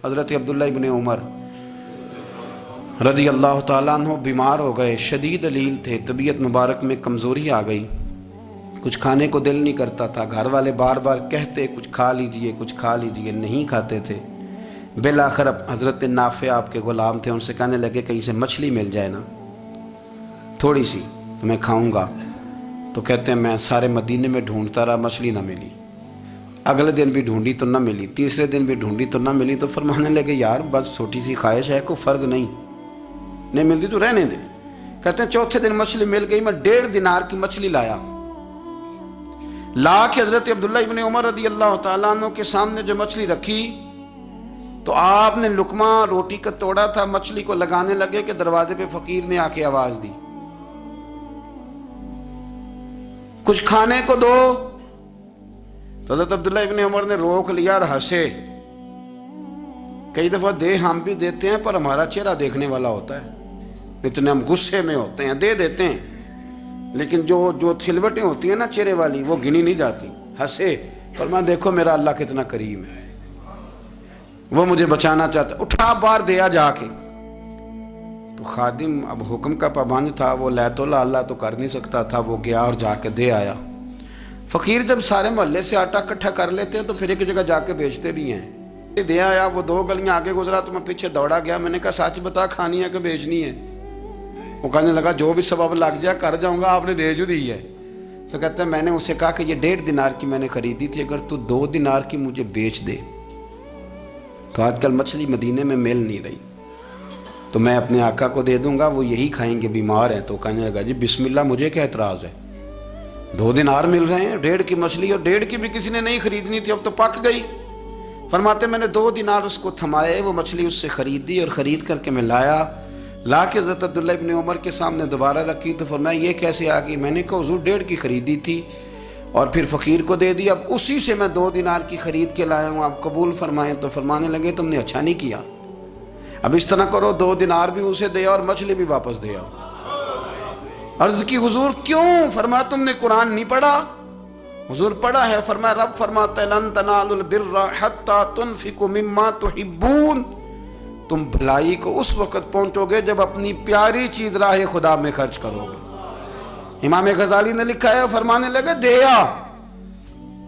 حضرت عبداللہ ابن عمر رضی اللہ تعالیٰ عنہ بیمار ہو گئے، شدید علیل تھے، طبیعت مبارک میں کمزوری آ گئی، کچھ کھانے کو دل نہیں کرتا تھا، گھر والے بار بار کہتے کچھ کھا لیجئے کچھ کھا لیجئے، نہیں کھاتے تھے۔ بالآخر حضرت نافع آپ کے غلام تھے، ان سے کہنے لگے کہیں سے مچھلی مل جائے نا تھوڑی سی تو میں کھاؤں گا۔ تو کہتے ہیں میں سارے مدینے میں ڈھونڈتا رہا، مچھلی نہ ملی، اگلے دن بھی ڈھونڈی تو نہ ملی، تیسرے دن بھی ڈھونڈی تو نہ ملی، تو فرمانے لگے یار بس چھوٹی سی خواہش ہے، کوئی فرض نہیں ملتی تو رہنے دے۔ کہتے ہیں چوتھے دن مچھلی مل گئی، میں 1.5 دینار کی مچھلی لایا، لا کے حضرت عبداللہ ابن عمر رضی اللہ تعالیٰ عنہ کے سامنے جو مچھلی رکھی تو آپ نے لقمہ روٹی کا توڑا تھا، مچھلی کو لگانے لگے کہ دروازے پہ فقیر نے آ کے آواز دی کچھ کھانے کو دو۔ تو حضرت عبداللہ ابن عمر نے روک لیا اور ہنسے۔ کئی دفعہ دے ہم بھی دیتے ہیں پر ہمارا چہرہ دیکھنے والا ہوتا ہے، اتنے ہم غصے میں ہوتے ہیں، دے دیتے ہیں، لیکن جو سلوٹیں ہوتی ہیں نا چہرے والی وہ گنی نہیں جاتی۔ ہنسے، فرمایا دیکھو میرا اللہ کتنا کریم ہے، وہ مجھے بچانا چاہتا، اٹھا بار دیا جا کے۔ تو خادم اب حکم کا پابند تھا، وہ لیت اللہ تو کر نہیں سکتا تھا، وہ گیا اور جا کے دے آیا۔ فقیر جب سارے محلے سے آٹا اکٹھا کر لیتے ہیں تو پھر ایک جگہ جا کے بیچتے بھی ہیں۔ دے آیا، وہ 2 گلیاں آگے گزرا تو میں پیچھے دوڑا گیا، میں نے کہا سچ بتا کھانی ہے کہ بیچنی ہے؟ وہ کہنے لگا جو بھی سبب لگ جائے کر جاؤں گا، آپ نے دے جو دی ہے۔ تو کہتا ہے میں نے اسے کہا کہ یہ 1.5 دینار کی میں نے خریدی تھی، اگر تو 2 دینار کی مجھے بیچ دے تو آج کل مچھلی مدینے میں مل نہیں رہی تو میں اپنے آقا کو دے دوں گا، وہ یہی کھائیں گے، بیمار ہیں۔ تو کہنے لگا جی بسم اللہ، مجھے کیا اعتراض ہے، 2 دینار مل رہے ہیں، 1.5 کی مچھلی، اور 1.5 کی بھی کسی نے نہیں خریدنی تھی، اب تو پک گئی۔ فرماتے میں نے 2 دینار اس کو تھمائے، وہ مچھلی اس سے خریدی اور خرید کر کے میں لا کے حضرت عبداللہ ابن عمر کے سامنے دوبارہ رکھی۔ تو فرمایا یہ کیسے آ گئی؟ میں نے کہا حضور 1.5 کی خریدی تھی اور پھر فقیر کو دے دی، اب اسی سے میں 2 دینار کی خرید کے لایا ہوں، آپ قبول فرمائیں۔ تو فرمانے لگے تم نے اچھا نہیں کیا، اب اس طرح کرو 2 دینار بھی اسے دے اور مچھلی بھی واپس دے آؤ۔ عرض کی حضور کیوں؟ فرمایا تم نے قرآن نہیں پڑھا؟ حضور پڑھا ہے۔ فرمایا رب فرماتا ہے لن تنالوا البر حتی تنفقوا مما تحبون، تم بھلائی کو اس وقت پہنچو گے جب اپنی پیاری چیز راہ خدا میں خرچ کرو گے۔ امام غزالی نے لکھا ہے، فرمانے لگے دیا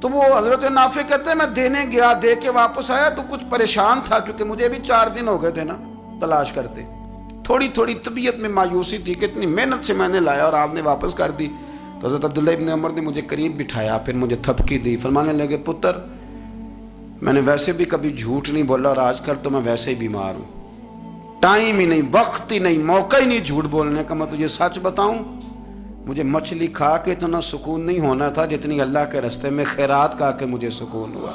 تو وہ حضرت نافع کہتے ہیں میں دینے گیا، دے کے واپس آیا تو کچھ پریشان تھا کیونکہ مجھے بھی 4 دن ہو گئے تھے نا تلاش کرتے، تھوڑی طبیعت میں مایوسی تھی کہ اتنی محنت سے میں نے لایا اور آپ نے واپس کر دی۔ تو حضرت عبداللہ ابن عمر نے مجھے قریب بٹھایا، پھر مجھے تھپکی دی، فرمانے لگے پتر میں نے ویسے بھی کبھی جھوٹ نہیں بولا اور آج کل تو میں ویسے ہی بیمار ہوں، ٹائم ہی نہیں، وقت ہی نہیں، موقع ہی نہیں جھوٹ بولنے کا، میں تجھے سچ بتاؤں مجھے مچھلی کھا کے اتنا سکون نہیں ہونا تھا جتنی اللہ کے راستے میں خیرات کھا کے مجھے سکون ہوا۔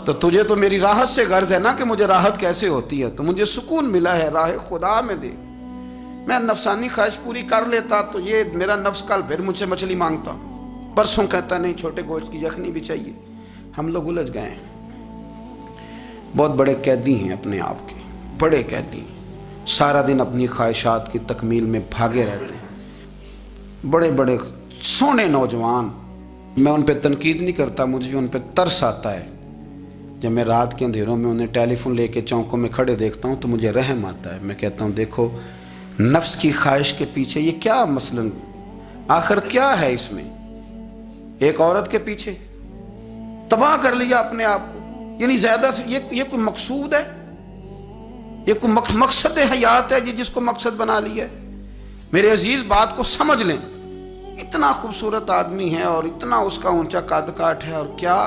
تو تجھے تو میری راحت سے غرض ہے نا کہ مجھے راحت کیسے ہوتی ہے، تو مجھے سکون ملا ہے راہ خدا میں دے، میں نفسانی خواہش پوری کر لیتا تو یہ میرا نفس کل پھر مجھ سے مچھلی مانگتا، پرسوں کہتا نہیں چھوٹے گوشت کی یخنی بھی چاہیے۔ ہم لوگ الجھ گئے ہیں، بہت بڑے قیدی ہیں اپنے آپ کے، بڑے قیدی ہیں، سارا دن اپنی خواہشات کی تکمیل میں بھاگے رہتے ہیں، بڑے بڑے سونے نوجوان۔ میں ان پہ تنقید نہیں کرتا، مجھے ان پہ ترس آتا ہے، جب میں رات کے اندھیروں میں انہیں ٹیلی فون لے کے چوکوں میں کھڑے دیکھتا ہوں تو مجھے رحم آتا ہے۔ میں کہتا ہوں دیکھو نفس کی خواہش کے پیچھے یہ کیا مثلاً آخر کیا ہے اس میں، ایک عورت کے پیچھے تباہ کر لیا اپنے آپ کو، یعنی زیادہ سے یہ کوئی مقصود ہے، یہ کوئی مقصد حیات ہے جس کو مقصد بنا لیا ہے؟ میرے عزیز بات کو سمجھ لیں، اتنا خوبصورت آدمی ہے اور اتنا اس کا اونچا قد کاٹ ہے، اور کیا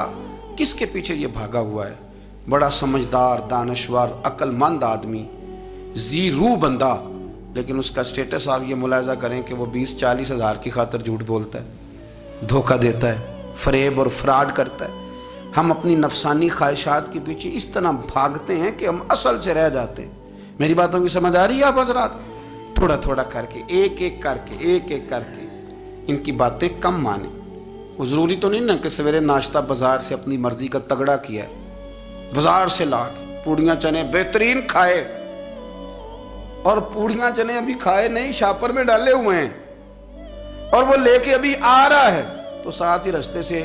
کس کے پیچھے یہ بھاگا ہوا ہے؟ بڑا سمجھدار، دانشور، عقل مند آدمی، ذی روح بندہ، لیکن اس کا سٹیٹس آپ یہ ملاحظہ کریں کہ وہ 20-40 ہزار کی خاطر جھوٹ بولتا ہے، دھوکہ دیتا ہے، فریب اور فراڈ کرتا ہے۔ ہم اپنی نفسانی خواہشات کے پیچھے اس طرح بھاگتے ہیں کہ ہم اصل سے رہ جاتے ہیں۔ میری باتوں کی سمجھ آ رہی ہے آپ حضرات؟ تھوڑا تھوڑا کر کے، ایک ایک کر کے ان کی باتیں کم مانیں۔ وہ ضروری تو نہیں نا کہ سویرے ناشتہ بازار سے اپنی مرضی کا تگڑا کیا ہے، بازار سے لا کے پوڑیاں چنے بہترین کھائے، اور پوڑیاں چنے ابھی کھائے نہیں، شاپر میں ڈالے ہوئے ہیں، اور وہ لے کے ابھی آ رہا ہے تو ساتھ ہی رستے سے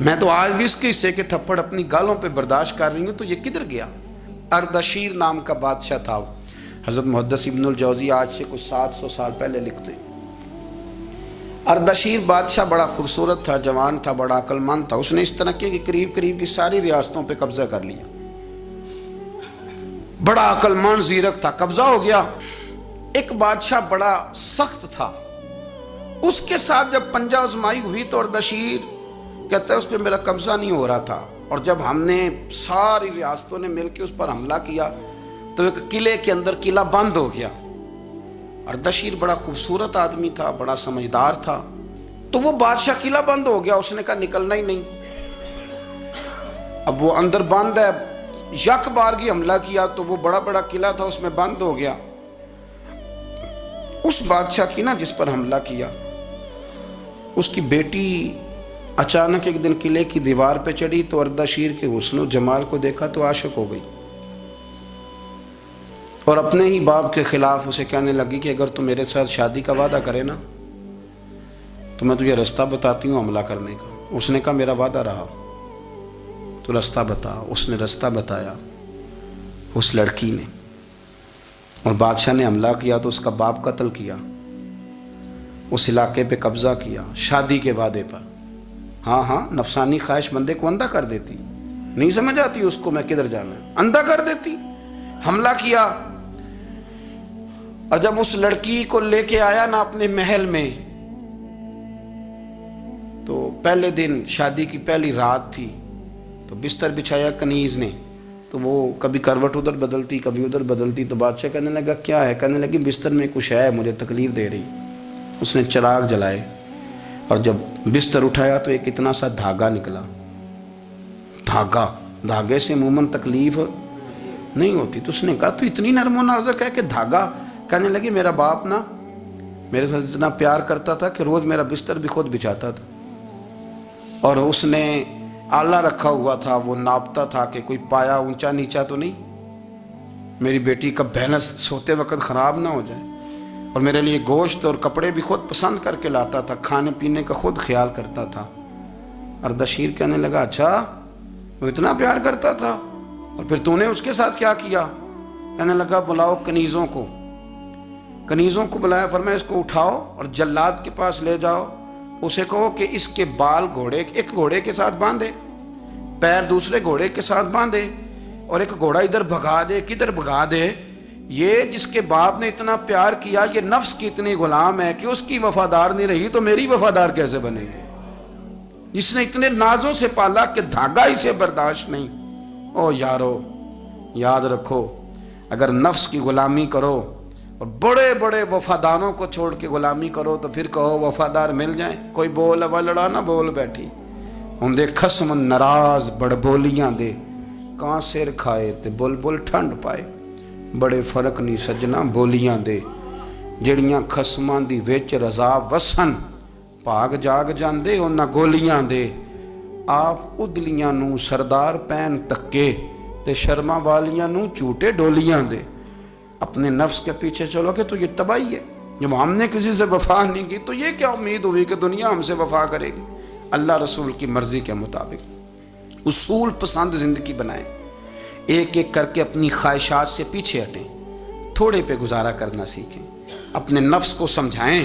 میں تو آج بھی اس کے حصے کے تھپڑ اپنی گالوں پہ برداشت کر رہی ہوں، تو یہ کدھر گیا؟ اردشیر نام کا بادشاہ تھا، حضرت محدث ابن الجوزی آج سے کچھ 700 سال پہلے لکھتے ہیں۔ اردشیر بادشاہ بڑا خوبصورت تھا، جوان تھا، بڑا عقل مند تھا۔ اس نے اس طرح کیا کہ قریب کی ساری ریاستوں پہ قبضہ کر لیا۔ بڑا عقل مند زیرک تھا، قبضہ ہو گیا۔ ایک بادشاہ بڑا سخت تھا، اس کے ساتھ جب پنجہ آزمائی ہوئی تو اردشیر کہتا ہے اس پہ میرا قبضہ نہیں ہو رہا تھا، اور جب ہم نے ساری ریاستوں نے مل کے اس پر حملہ کیا تو ایک قلعے کے اندر قلعہ بند ہو گیا۔ اردشیر بڑا خوبصورت آدمی تھا، بڑا سمجھدار تھا، تو وہ بادشاہ قلعہ بند ہو گیا، اس نے کہا نکلنا ہی نہیں۔ اب وہ اندر بند ہے، یک بارگی حملہ کیا تو وہ بڑا قلعہ تھا اس میں بند ہو گیا۔ اس بادشاہ کی نا جس پر حملہ کیا، اس کی بیٹی اچانک ایک دن قلعے کی دیوار پہ چڑھی تو اردشیر کے حسن و جمال کو دیکھا تو عاشق ہو گئی، اور اپنے ہی باپ کے خلاف اسے کہنے لگی کہ اگر تو میرے ساتھ شادی کا وعدہ کرے نا تو میں تجھے رستہ بتاتی ہوں حملہ کرنے کا۔ اس نے کہا میرا وعدہ رہا، تو رستہ بتا۔ اس نے رستہ بتایا اس لڑکی نے، اور بادشاہ نے حملہ کیا تو اس کا باپ قتل کیا، اس علاقے پہ قبضہ کیا شادی کے وعدے پر۔ ہاں نفسانی خواہش بندے کو اندھا کر دیتی، نہیں سمجھ آتی اس کو میں کدھر جانا ہے، اندھا کر دیتی۔ حملہ کیا، اور جب اس لڑکی کو لے کے آیا نا اپنے محل میں، تو پہلے دن شادی کی پہلی رات تھی، تو بستر بچھایا کنیز نے، تو وہ کبھی کروٹ ادھر بدلتی کبھی ادھر بدلتی، تو بادشاہ کہنے لگا کیا ہے؟ کہنے لگی بستر میں کچھ ہے، مجھے تکلیف دے رہی۔ اس نے چراغ جلائے اور جب بستر اٹھایا تو ایک اتنا سا دھاگا نکلا۔ دھاگے سے عموماً تکلیف نہیں ہوتی، تو اس نے کہا تو اتنی نرم و نازک ہے کہ دھاگا؟ کہنے لگی میرا باپ نا میرے ساتھ اتنا پیار کرتا تھا کہ روز میرا بستر بھی خود بچھاتا تھا، اور اس نے آلہ رکھا ہوا تھا، وہ ناپتا تھا کہ کوئی پایا اونچا نیچا تو نہیں، میری بیٹی کا بیلنس سوتے وقت خراب نہ ہو جائے، اور میرے لیے گوشت اور کپڑے بھی خود پسند کر کے لاتا تھا، کھانے پینے کا خود خیال کرتا تھا۔ اردشیر کہنے لگا اچھا وہ اتنا پیار کرتا تھا، اور پھر تو نے اس کے ساتھ کیا کیا؟ کہنے لگا بلاؤ کنیزوں کو بلایا، فرمایا اس کو اٹھاؤ اور جلاد کے پاس لے جاؤ، اسے کہو کہ اس کے بال ایک گھوڑے کے ساتھ باندھے، پیر دوسرے گھوڑے کے ساتھ باندھے، اور ایک گھوڑا ادھر بھگا دے، کدھر بھگا دے، یہ جس کے باپ نے اتنا پیار کیا، یہ نفس کی اتنی غلام ہے کہ اس کی وفادار نہیں رہی تو میری وفادار کیسے بنے گی؟ اس نے اتنے نازوں سے پالا کہ دھاگا اسے برداشت نہیں۔ او یارو یاد رکھو، اگر نفس کی غلامی کرو اور بڑے بڑے وفاداروں کو چھوڑ کے غلامی کرو تو پھر کہو وفادار مل جائیں، کوئی بول اب لڑا نہ بول بیٹھی ہوں دے خصم ناراض بڑ بولیاں دے، کہاں سر کھائے تے بلبل ٹھنڈ پائے، بڑے فرق نہیں سجنا بولیاں دے، جڑیاں خصماں دی وچ رضا وسن، پاگ جاگ جاندے انہاں گولیاں دے، آپ ادلیاں نو سردار پین تکے تے شرما والیاں نو چوٹے ڈولیاں دے۔ اپنے نفس کے پیچھے چلو کہ تو یہ تباہی ہے، جب ہم نے کسی سے وفا نہیں کی تو یہ کیا امید ہوئی کہ دنیا ہم سے وفا کرے گی؟ اللہ رسول کی مرضی کے مطابق اصول پسند زندگی بنائیں، ایک ایک کر کے اپنی خواہشات سے پیچھے ہٹیں، تھوڑے پہ گزارا کرنا سیکھیں، اپنے نفس کو سمجھائیں۔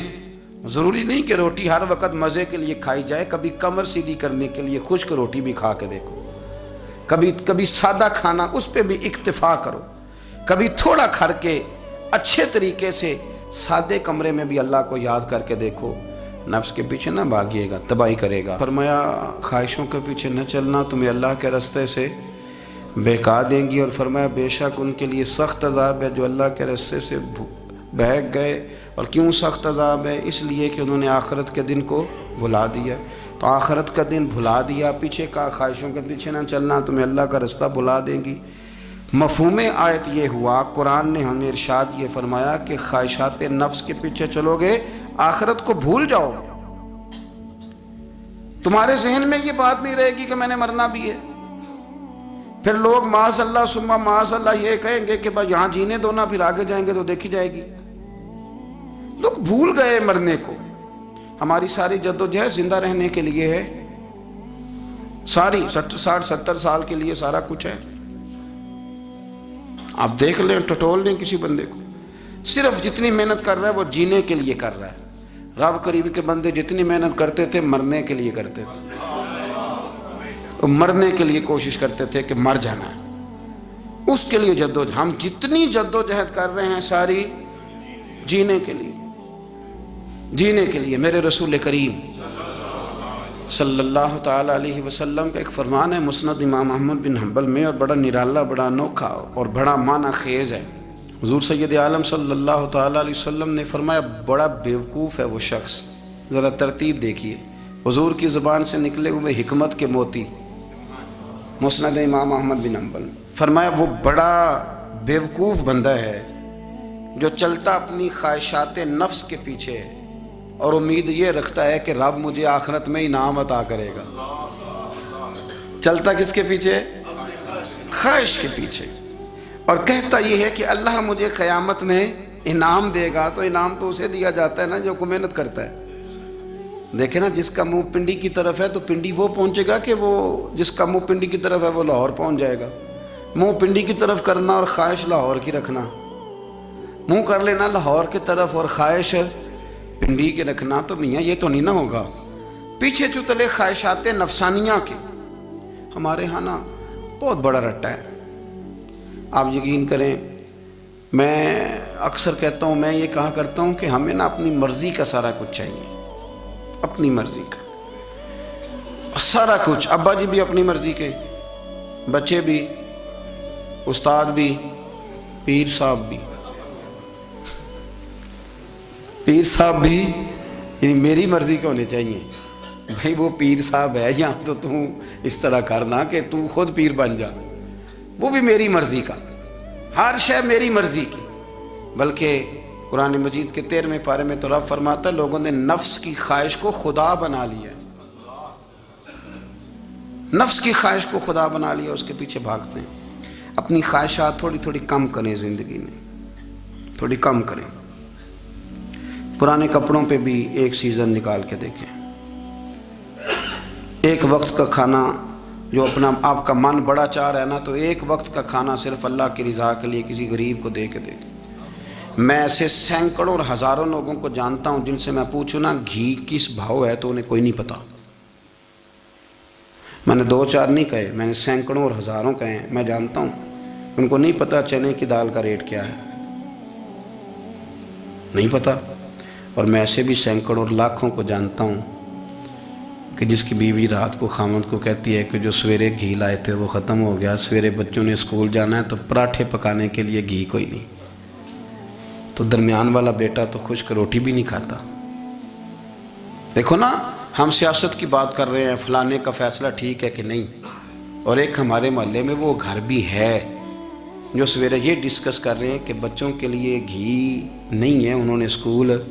ضروری نہیں کہ روٹی ہر وقت مزے کے لیے کھائی جائے، کبھی کمر سیدھی کرنے کے لیے خشک روٹی بھی کھا کے دیکھو، کبھی سادہ کھانا اس پہ بھی اکتفا کرو، کبھی تھوڑا کھر کے اچھے طریقے سے سادے کمرے میں بھی اللہ کو یاد کر کے دیکھو۔ نفس کے پیچھے نہ بھاگیے گا، تباہی کرے گا۔ فرمایا خواہشوں کے پیچھے نہ چلنا، تمہیں اللہ کے راستے سے بہکا دیں گی، اور فرمایا بے شک ان کے لیے سخت عذاب ہے جو اللہ کے راستے سے بہک گئے۔ اور کیوں سخت عذاب ہے؟ اس لیے کہ انہوں نے آخرت کے دن کو بھلا دیا، تو آخرت کا دن بھلا دیا، پیچھے کا خواہشوں کے پیچھے نہ چلنا، تمہیں اللہ کا راستہ بھلا دیں گی۔ مفہوم آیت یہ ہوا، قرآن نے ہمیں ارشاد یہ فرمایا کہ خواہشات نفس کے پیچھے چلو گے آخرت کو بھول جاؤ، تمہارے ذہن میں یہ بات نہیں رہے گی کہ میں نے مرنا بھی ہے۔ پھر لوگ معاذ اللہ ثم معاذ اللہ یہ کہیں گے کہ بھائی یہاں جینے دو نا، پھر آگے جائیں گے تو دیکھی جائے گی۔ لوگ بھول گئے مرنے کو، ہماری ساری جدوجہد زندہ رہنے کے لیے ہے، ساری 60-70 سال کے لیے سارا کچھ ہے. آپ دیکھ لیں، ٹٹول لیں کسی بندے کو، صرف جتنی محنت کر رہا ہے وہ جینے کے لیے کر رہا ہے. رب کریم کے بندے جتنی محنت کرتے تھے مرنے کے لیے کرتے تھے، مرنے کے لیے کوشش کرتے تھے کہ مر جانا ہے، اس کے لیے جدوجہد. ہم جتنی جدوجہد کر رہے ہیں ساری جینے کے لیے، جینے کے لیے. میرے رسول کریم صلی اللہ تعالیٰ علیہ وسلم کا ایک فرمان ہے مسند امام احمد بن حنبل میں، اور بڑا نرالا، بڑا انوکھا اور بڑا معنی خیز ہے. حضور سید عالم صلی اللہ تعالیٰ علیہ وسلم نے فرمایا بڑا بیوقوف ہے وہ شخص. ذرا ترتیب دیکھیے، حضور کی زبان سے نکلے ہوئے حکمت کے موتی، مسند امام احمد بن حنبل. فرمایا وہ بڑا بیوقوف بندہ ہے جو چلتا اپنی خواہشات نفس کے پیچھے ہے اور امید یہ رکھتا ہے کہ رب مجھے آخرت میں انعام عطا کرے گا. چلتا کس کے پیچھے؟ خواہش کے پیچھے. اور کہتا یہ ہے کہ اللہ مجھے قیامت میں انعام دے گا. تو انعام تو اسے دیا جاتا ہے نا جو محنت کرتا ہے. دیکھیں نا، جس کا منہ پنڈی کی طرف ہے تو پنڈی وہ پہنچے گا کہ وہ جس کا منہ پنڈی کی طرف ہے وہ لاہور پہنچ جائے گا. منہ پنڈی کی طرف کرنا اور خواہش لاہور کی رکھنا، منہ کر لینا لاہور کی طرف اور خواہش پنڈی کے رکھنا، تو میاں یہ تو نہیں نہ ہوگا. پیچھے جو تلے خواہشات نفسانیہ کے ہمارے ہاں نا بہت بڑا رٹا ہے. آپ یقین کریں، میں اکثر کہتا ہوں، میں یہ کہا کرتا ہوں کہ ہمیں نا اپنی مرضی کا سارا کچھ چاہیے، اپنی مرضی کا سارا کچھ. ابا جی بھی اپنی مرضی کے، بچے بھی، استاد بھی، پیر صاحب بھی. پیر صاحب بھی یعنی میری مرضی کے ہونے چاہیے. بھائی وہ پیر صاحب ہے یا تو اس طرح کرنا کہ تو خود پیر بن جا، وہ بھی میری مرضی کا. ہر شے میری مرضی کی. بلکہ قرآن مجید کے 13ویں پارے میں تو رب فرماتا ہے لوگوں نے نفس کی خواہش کو خدا بنا لیا. نفس کی خواہش کو خدا بنا لیا، اس کے پیچھے بھاگتے ہیں. اپنی خواہشات تھوڑی تھوڑی کم کریں، زندگی میں تھوڑی کم کریں. پرانے کپڑوں پہ بھی ایک سیزن نکال کے دیکھیں. ایک وقت کا کھانا جو اپنا آپ کا من بڑا چاہ رہا ہے نا، تو ایک وقت کا کھانا صرف اللہ کی رضا کے لیے کسی غریب کو دے کے دے. میں ایسے سینکڑوں اور ہزاروں لوگوں کو جانتا ہوں جن سے میں پوچھوں نا گھی کس بھاؤ ہے تو انہیں کوئی نہیں پتا. میں نے 2-4 نہیں کہے، میں نے سینکڑوں اور ہزاروں کہے ہیں. میں جانتا ہوں ان کو نہیں پتا چنے کی دال کا ریٹ کیا ہے، نہیں پتا. اور میں ایسے بھی سینکڑوں اور لاکھوں کو جانتا ہوں کہ جس کی بیوی رات کو خامند کو کہتی ہے کہ جو سویرے گھی لائے تھے وہ ختم ہو گیا، سویرے بچوں نے اسکول جانا ہے تو پراٹھے پکانے کے لیے گھی کوئی نہیں. تو درمیان والا بیٹا تو خشک روٹی بھی نہیں کھاتا. دیکھو نا، ہم سیاست کی بات کر رہے ہیں، فلانے کا فیصلہ ٹھیک ہے کہ نہیں، اور ایک ہمارے محلے میں وہ گھر بھی ہے جو سویرے یہ ڈسکس کر رہے ہیں کہ بچوں کے لیے گھی نہیں ہے، انہوں نے اسکول.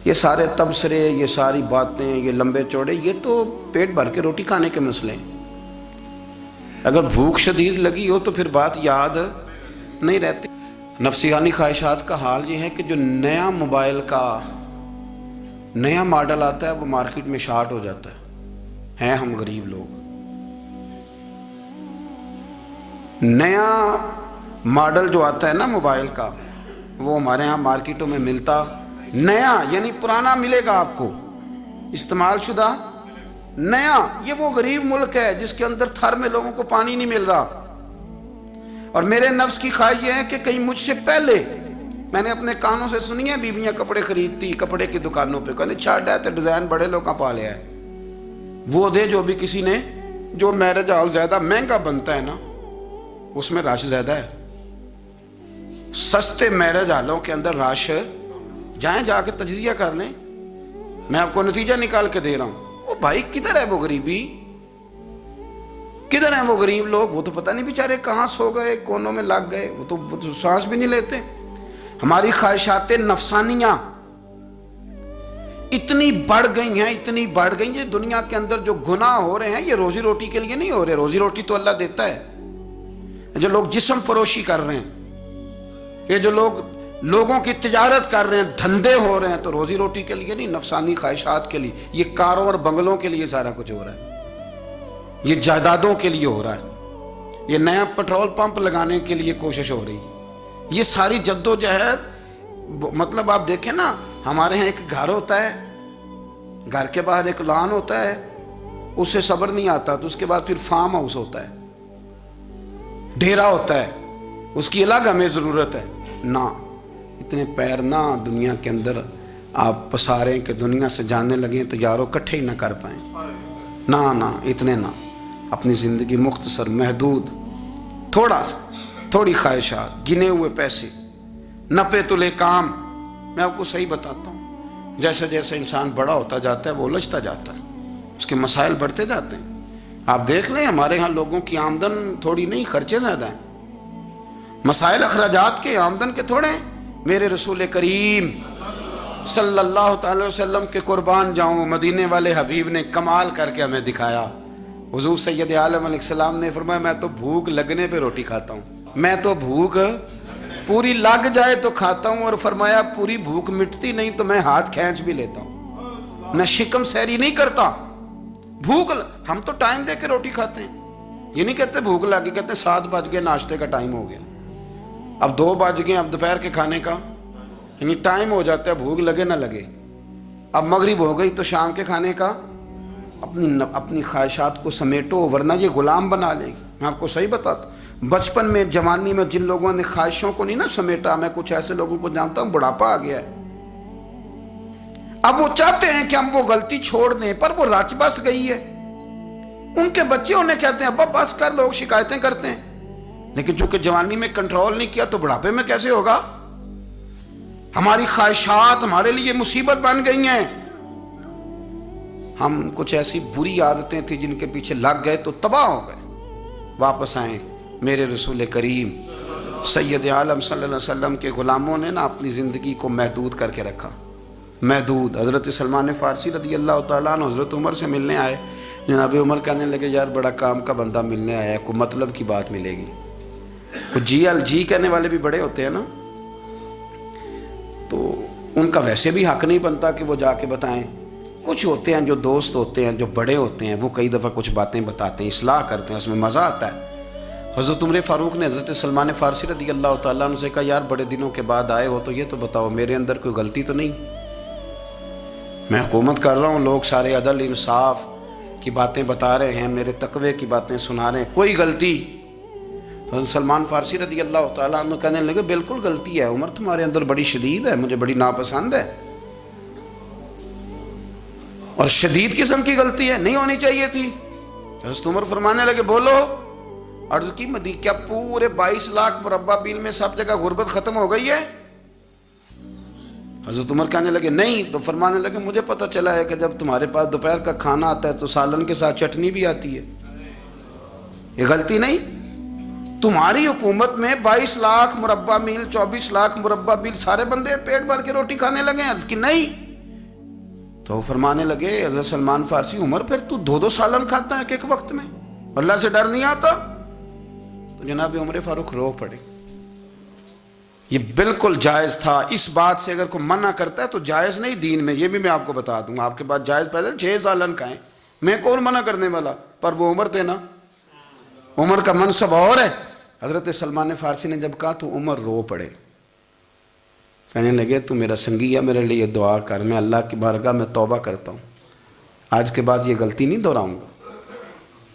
یہ سارے تبصرے، یہ ساری باتیں، یہ لمبے چوڑے، یہ تو پیٹ بھر کے روٹی کھانے کے مسئلے ہیں. اگر بھوک شدید لگی ہو تو پھر بات یاد نہیں رہتی. نفسیانی خواہشات کا حال یہ ہے کہ جو نیا موبائل کا نیا ماڈل آتا ہے وہ مارکیٹ میں شارٹ ہو جاتا ہے. ہیں ہم غریب لوگ. نیا ماڈل جو آتا ہے نا موبائل کا، وہ ہمارے ہاں مارکیٹوں میں ملتا نیا، یعنی پرانا ملے گا آپ کو، استعمال شدہ نیا. یہ وہ غریب ملک ہے جس کے اندر تھر میں لوگوں کو پانی نہیں مل رہا. اور میرے نفس کی خواہش یہ ہے کہ کہیں مجھ سے پہلے، میں نے اپنے کانوں سے سنی ہے بیویاں کپڑے خریدتی کپڑے کی دکانوں پہ، کہتے چھاٹ ہے تو ڈیزائن بڑے لوگ کا پا لیا ہے، وہ دے جو بھی کسی نے. جو میرج ہال زیادہ مہنگا بنتا ہے نا اس میں رش زیادہ ہے. سستے میرج ہالوں کے اندر رش، جائیں جا کے تجزیہ کر لیں. میں آپ کو نتیجہ نکال کے دے رہا ہوں. وہ بھائی کدھر ہے وہ غریبی، کدھر ہیں وہ غریب لوگ؟ وہ تو پتہ نہیں بیچارے کہاں سو گئے، کونوں میں لگ گئے، وہ تو سانس بھی نہیں لیتے. ہماری خواہشات نفسانیہ اتنی بڑھ گئی ہیں، اتنی بڑھ گئی ہیں. دنیا کے اندر جو گناہ ہو رہے ہیں یہ روزی روٹی کے لیے نہیں ہو رہے. روزی روٹی تو اللہ دیتا ہے. جو لوگ جسم فروشی کر رہے ہیں، یہ جو لوگوں کی تجارت کر رہے ہیں، دھندے ہو رہے ہیں، تو روزی روٹی کے لیے نہیں، نفسانی خواہشات کے لیے. یہ کاروں اور بنگلوں کے لیے سارا کچھ ہو رہا ہے. یہ جائیدادوں کے لیے ہو رہا ہے، یہ نیا پیٹرول پمپ لگانے کے لیے کوشش ہو رہی ہے، یہ ساری جد و جہد۔ مطلب آپ دیکھیں نا، ہمارے ہاں ایک گھر ہوتا ہے، گھر کے باہر ایک لان ہوتا ہے، اس سے صبر نہیں آتا تو اس کے بعد پھر فارم ہاؤس ہوتا ہے، ڈیرا ہوتا ہے، اس کی الگ ہمیں ضرورت ہے۔ نہ، اتنے پیر نہ دنیا کے اندر آپ پساریں کہ دنیا سے جانے لگیں تو یارو کٹھے ہی نہ کر پائیں۔ نہ اتنے نہ، اپنی زندگی مختصر، محدود، تھوڑا سا، تھوڑی خواہشات، گنے ہوئے پیسے، نپے تلے کام۔ میں آپ کو صحیح بتاتا ہوں، جیسے جیسے انسان بڑا ہوتا جاتا ہے وہ الجھتا جاتا ہے، اس کے مسائل بڑھتے جاتے ہیں۔ آپ دیکھ لیں ہمارے ہاں لوگوں کی آمدن تھوڑی نہیں، خرچے زیادہ ہیں، مسائل اخراجات کے آمدن کے تھوڑے ہیں۔ میرے رسول کریم صلی اللہ تعالی وسلم کے قربان جاؤں، مدینے والے حبیب نے کمال کر کے ہمیں دکھایا۔ حضور سید عالم علیہ السلام نے فرمایا میں تو بھوک لگنے پہ روٹی کھاتا ہوں، میں تو بھوک پوری لگ جائے تو کھاتا ہوں، اور فرمایا پوری بھوک مٹتی نہیں تو میں ہاتھ کھینچ بھی لیتا ہوں، میں شکم سیری نہیں کرتا۔ بھوک ہم تو ٹائم دے کے روٹی کھاتے ہیں، یہ نہیں کہتے بھوک لگی، کہتے ہیں 7 بج گئے، ناشتے کا ٹائم ہو گیا، اب 2 بج گئے، اب دوپہر کے کھانے کا یعنی ٹائم ہو جاتا ہے، بھوک لگے نہ لگے، اب مغرب ہو گئی تو شام کے کھانے کا۔ اپنی خواہشات کو سمیٹو ورنہ یہ غلام بنا لے گی۔ میں آپ کو صحیح بتاتا ہوں، بچپن میں، جوانی میں جن لوگوں نے خواہشوں کو نہیں نہ سمیٹا، میں کچھ ایسے لوگوں کو جانتا ہوں بڑھاپا آ گیا ہے، اب وہ چاہتے ہیں کہ ہم وہ غلطی چھوڑ دیں پر وہ رچ بس گئی ہے، ان کے بچے انہیں کہتے ہیں ابا بس کر، لوگ شکایتیں کرتے ہیں، لیکن چونکہ جوانی میں کنٹرول نہیں کیا تو بڑھاپے میں کیسے ہوگا؟ ہماری خواہشات ہمارے لیے مصیبت بن گئی ہیں۔ ہم کچھ ایسی بری عادتیں تھیں جن کے پیچھے لگ گئے تو تباہ ہو گئے۔ واپس آئیں، میرے رسول کریم سید عالم صلی اللہ علیہ وسلم کے غلاموں نے نا اپنی زندگی کو محدود کر کے رکھا، محدود۔ حضرت سلمان فارسی رضی اللہ تعالیٰ عنہ حضرت عمر سے ملنے آئے، جناب عمر کہنے لگے یار بڑا کام کا بندہ ملنے آیا ہے، کوئی مطلب کی بات ملے گی۔ کچھ جی کہنے والے بھی بڑے ہوتے ہیں نا، تو ان کا ویسے بھی حق نہیں بنتا کہ وہ جا کے بتائیں۔ کچھ ہوتے ہیں جو دوست ہوتے ہیں، جو بڑے ہوتے ہیں، وہ کئی دفعہ کچھ باتیں بتاتے ہیں، اصلاح کرتے ہیں، اس میں مزہ آتا ہے۔ حضرت عمر فاروق نے حضرت سلمان فارسی رضی اللہ تعالیٰ عنہ سے کہا یار بڑے دنوں کے بعد آئے ہو تو یہ تو بتاؤ میرے اندر کوئی غلطی تو نہیں؟ میں حکومت کر رہا ہوں، لوگ سارے عدل انصاف کی باتیں بتا رہے ہیں، میرے تقوی کی باتیں سنا رہے ہیں، کوئی غلطی؟ تو سلمان فارسی رضی اللہ تعالیٰ عنہ کہنے لگے بالکل غلطی ہے عمر، تمہارے اندر بڑی شدید ہے، مجھے بڑی ناپسند ہے، اور شدید قسم کی غلطی ہے، نہیں ہونی چاہیے تھی۔ حضرت عمر فرمانے لگے بولو۔ عرض کی مدی کیا پورے 22 لاکھ مربع میل میں سب جگہ غربت ختم ہو گئی ہے؟ حضرت عمر کہنے لگے نہیں، تو فرمانے لگے مجھے پتہ چلا ہے کہ جب تمہارے پاس دوپہر کا کھانا آتا ہے تو سالن کے ساتھ چٹنی بھی آتی ہے، یہ غلطی نہیں؟ تمہاری حکومت میں 22 لاکھ مربع میل، 24 لاکھ مربع میل سارے بندے پیٹ بھر کے روٹی کھانے لگے ہیں؟ عرض کی نہیں۔ تو فرمانے لگے حضرت سلمان فارسی عمر پھر تو 2 سالن کھاتا ہے ایک وقت میں، اللہ سے ڈر نہیں آتا؟ تو جناب عمر فاروق رو پڑے۔ یہ بالکل جائز تھا، اس بات سے اگر کوئی منع کرتا ہے تو جائز نہیں دین میں، یہ بھی میں آپ کو بتا دوں گا، آپ کے پاس جائز پہلے 6 سالن کھائیں، میں کون منع کرنے والا، پر وہ عمر تھے نا، عمر کا منصب اور ہے۔ حضرت سلمان فارسی نے جب کہا تو عمر رو پڑے، کہنے لگے تو میرا سنگی ہے، میرے لیے دعا کر، میں اللہ کی بارگاہ میں توبہ کرتا ہوں، آج کے بعد یہ غلطی نہیں دہراؤں گا۔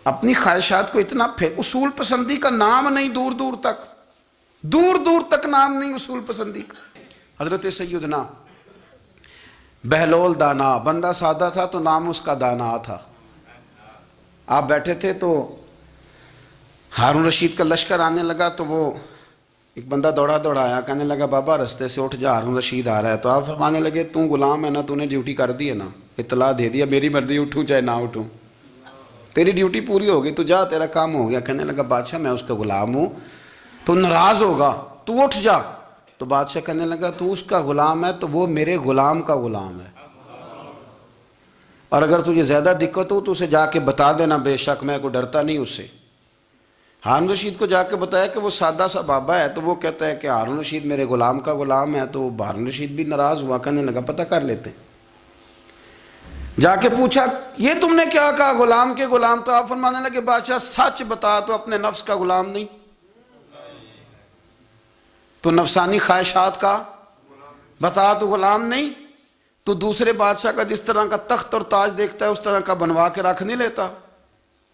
اپنی خواہشات کو اتنا اصول پسندی کا نام نہیں، دور دور تک نام نہیں اصول پسندی کا۔ حضرت سیدنا بہلول دانا، بندہ سادہ تھا تو نام اس کا دانا تھا۔ آپ بیٹھے تھے تو ہارون رشید کا لشکر آنے لگا تو وہ ایک بندہ دوڑا آیا، کہنے لگا بابا رستے سے اٹھ جا، ہارون رشید آ رہا ہے۔ تو آپ فرمانے لگے تو غلام ہے نا، تو نے ڈیوٹی کر دی ہے نا، اطلاع دے دیا، میری مرضی اٹھوں چاہے نہ اٹھوں، تیری ڈیوٹی پوری ہوگی، تو جا، تیرا کام ہو گیا۔ کہنے لگا بادشاہ میں اس کا غلام ہوں، تو ناراض ہوگا، تو اٹھ جا۔ تو بادشاہ کہنے لگا تو اس کا غلام ہے تو وہ میرے غلام کا غلام ہے، اور اگر تجھے زیادہ دقت ہو تو اسے جا کے بتا دینا، بے شک میں کو ڈرتا نہیں اس سے۔ ہارون رشید کو جا کے بتایا کہ وہ سادہ سا بابا ہے، تو وہ کہتا ہے کہ ہارون رشید میرے غلام کا غلام ہے، تو ہارون رشید بھی ناراض ہوا، کہنے لگا پتہ کر لیتے ہیں۔ جا کے پوچھا یہ تم نے کیا کہا غلام کے غلام؟ تو آپ فرمانے لگے بادشاہ سچ بتا تو اپنے نفس کا غلام نہیں تو نفسانی خواہشات کا بتا تو غلام نہیں تو دوسرے بادشاہ کا جس طرح کا تخت اور تاج دیکھتا ہے اس طرح کا بنوا کے رکھ نہیں لیتا؟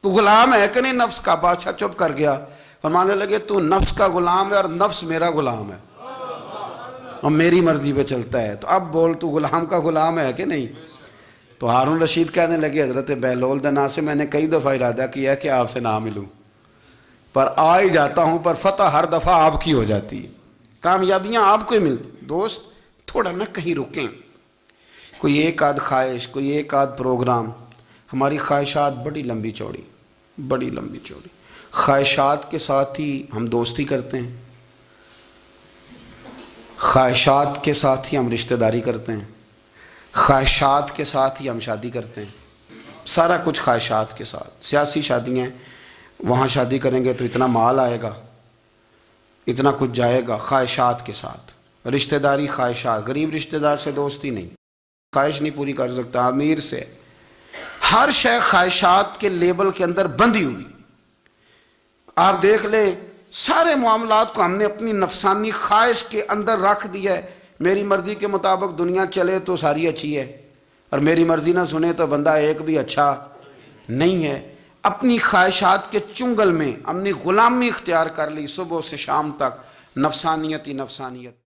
تو غلام ہے کہ نہیں نفس کا؟ بادشاہ چپ کر گیا. فرمانے لگے تو نفس کا غلام ہے اور نفس میرا غلام ہے اور میری مرضی پہ چلتا ہے. تو اب بول تو غلام کا غلام ہے کہ نہیں؟ تو ہارون رشید کہنے لگے حضرت بہلول دنا سے میں نے کئی دفعہ ارادہ کیا کہ آپ سے نہ ملوں پر آ ہی جاتا ہوں، پر فتح ہر دفعہ آپ کی ہو جاتی ہے، کامیابیاں آپ کو ہی ملتی. دوست تھوڑا نہ کہیں رکیں، کوئی ایک آدھ خواہش، کوئی ایک آدھ پروگرام. ہماری خواہشات بڑی لمبی چوڑی، بڑی لمبی چوڑی. خواہشات کے ساتھ ہی ہم دوستی کرتے ہیں، خواہشات کے ساتھ ہی ہم رشتہ داری کرتے ہیں، خواہشات کے ساتھ ہی ہم شادی کرتے ہیں. سارا کچھ خواہشات کے ساتھ. سیاسی شادیاں، وہاں شادی کریں گے تو اتنا مال آئے گا، اتنا کچھ جائے گا. خواہشات کے ساتھ رشتہ داری، خواہشات. غریب رشتہ دار سے دوستی نہیں، خواہش نہیں پوری کر سکتا. امیر سے ہر شے خواہشات کے لیبل کے اندر بندھی ہوئی. آپ دیکھ لیں سارے معاملات کو ہم نے اپنی نفسانی خواہش کے اندر رکھ دیا ہے. میری مرضی کے مطابق دنیا چلے تو ساری اچھی ہے اور میری مرضی نہ سنے تو بندہ ایک بھی اچھا نہیں ہے. اپنی خواہشات کے چنگل میں ہم نے غلامی اختیار کر لی، صبح سے شام تک نفسانیت ہی نفسانیت.